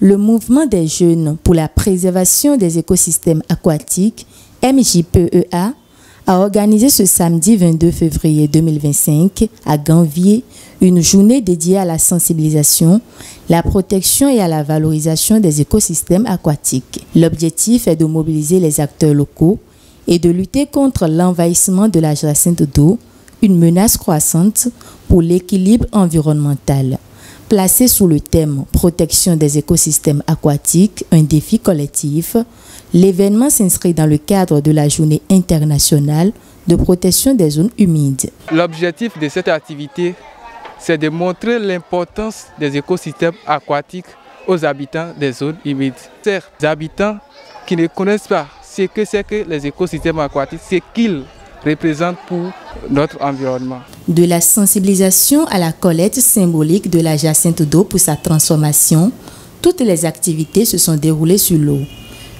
Le mouvement des jeunes pour la préservation des écosystèmes aquatiques, MJPEA, a organisé ce samedi 22 février 2025 à Ganvié une journée dédiée à la sensibilisation, la protection et à la valorisation des écosystèmes aquatiques. L'objectif est de mobiliser les acteurs locaux et de lutter contre l'envahissement de la jacinthe d'eau, une menace croissante pour l'équilibre environnemental. Placé sous le thème « Protection des écosystèmes aquatiques, un défi collectif », l'événement s'inscrit dans le cadre de la Journée internationale de protection des zones humides. L'objectif de cette activité, c'est de montrer l'importance des écosystèmes aquatiques aux habitants des zones humides. Ces habitants qui ne connaissent pas ce que c'est que les écosystèmes aquatiques, ce qu'ils représentent pour notre environnement. De la sensibilisation à la collecte symbolique de la jacinthe d'eau pour sa transformation, toutes les activités se sont déroulées sur l'eau.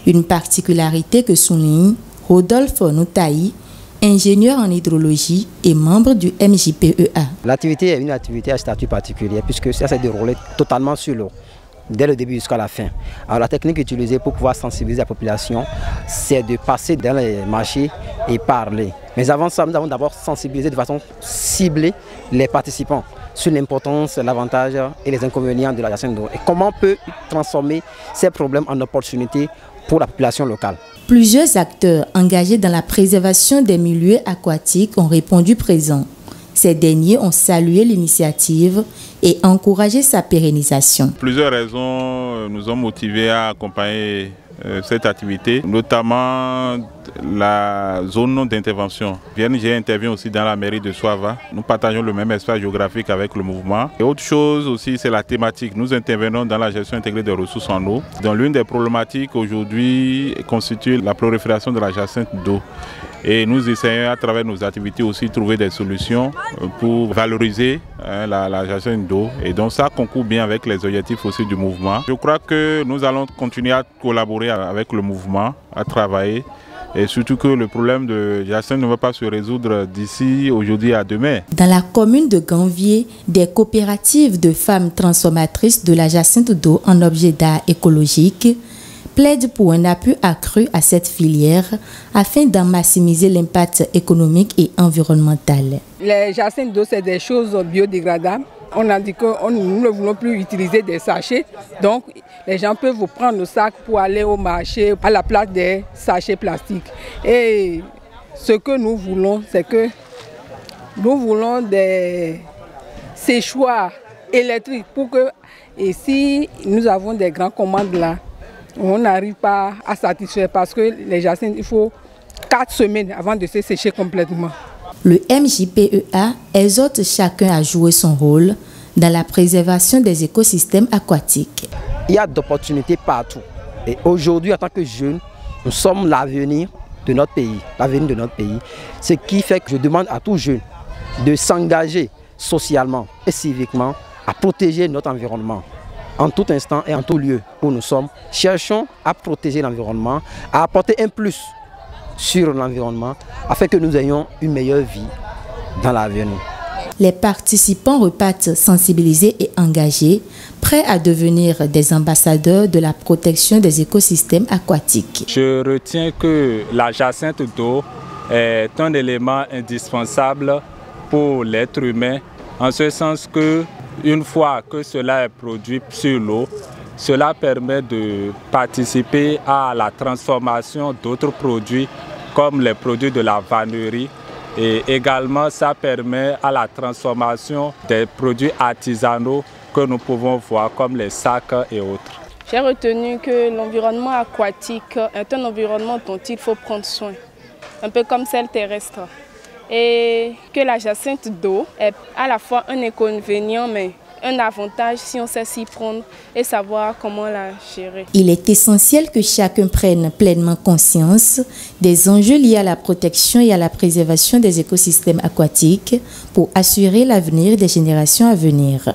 Une particularité que souligne Rodolphe Noutaï, ingénieur en hydrologie et membre du MJPEA. L'activité est une activité à statut particulier puisque ça s'est déroulé totalement sur l'eau, dès le début jusqu'à la fin. Alors la technique utilisée pour pouvoir sensibiliser la population, c'est de passer dans les marchés et parler. Mais avant ça, nous avons d'abord sensibilisé de façon ciblée les participants sur l'importance, l'avantage et les inconvénients de la jacinthe d'eau et comment on peut transformer ces problèmes en opportunités pour la population locale. Plusieurs acteurs engagés dans la préservation des milieux aquatiques ont répondu présents. Ces derniers ont salué l'initiative et encouragé sa pérennisation. Plusieurs raisons nous ont motivés à accompagner cette activité, notamment la zone d'intervention. J'ai intervenu aussi dans la mairie de Soava. Nous partageons le même espace géographique avec le mouvement. Et autre chose aussi, c'est la thématique. Nous intervenons dans la gestion intégrée des ressources en eau. Donc l'une des problématiques aujourd'hui constitue la prolifération de la jacinthe d'eau. Et nous essayons à travers nos activités aussi de trouver des solutions pour valoriser la jacinthe d'eau. Et donc ça concourt bien avec les objectifs aussi du mouvement. Je crois que nous allons continuer à collaborer avec le mouvement, à travailler. Et surtout que le problème de jacinthe ne va pas se résoudre d'ici aujourd'hui à demain. Dans la commune de Ganvié, des coopératives de femmes transformatrices de la jacinthe d'eau en objet d'art écologique plaide pour un appui accru à cette filière afin d'en maximiser l'impact économique et environnemental. Les jacinthes d'eau, c'est des choses biodégradables. On a dit que nous ne voulons plus utiliser des sachets. Donc, les gens peuvent vous prendre le sac pour aller au marché à la place des sachets plastiques. Et ce que nous voulons, c'est que nous voulons des séchoirs électriques pour que, et si nous avons des grandes commandes là, on n'arrive pas à satisfaire parce que les jacinthes, il faut 4 semaines avant de se sécher complètement. Le MJPEA exhorte chacun à jouer son rôle dans la préservation des écosystèmes aquatiques. Il y a d'opportunités partout. Et aujourd'hui, en tant que jeunes, nous sommes l'avenir de notre pays. L'avenir de notre pays. Ce qui fait que je demande à tous jeunes de s'engager socialement et civiquement à protéger notre environnement. En tout instant et en tout lieu où nous sommes, cherchons à protéger l'environnement, à apporter un plus sur l'environnement afin que nous ayons une meilleure vie dans l'avenir. Les participants repartent sensibilisés et engagés, prêts à devenir des ambassadeurs de la protection des écosystèmes aquatiques. Je retiens que la jacinthe d'eau est un élément indispensable pour l'être humain, en ce sens que une fois que cela est produit sur l'eau, cela permet de participer à la transformation d'autres produits comme les produits de la vannerie et également ça permet à la transformation des produits artisanaux que nous pouvons voir comme les sacs et autres. J'ai retenu que l'environnement aquatique est un environnement dont il faut prendre soin, un peu comme celle terrestre. Et que la jacinthe d'eau est à la fois un inconvénient mais un avantage si on sait s'y prendre et savoir comment la gérer. Il est essentiel que chacun prenne pleinement conscience des enjeux liés à la protection et à la préservation des écosystèmes aquatiques pour assurer l'avenir des générations à venir.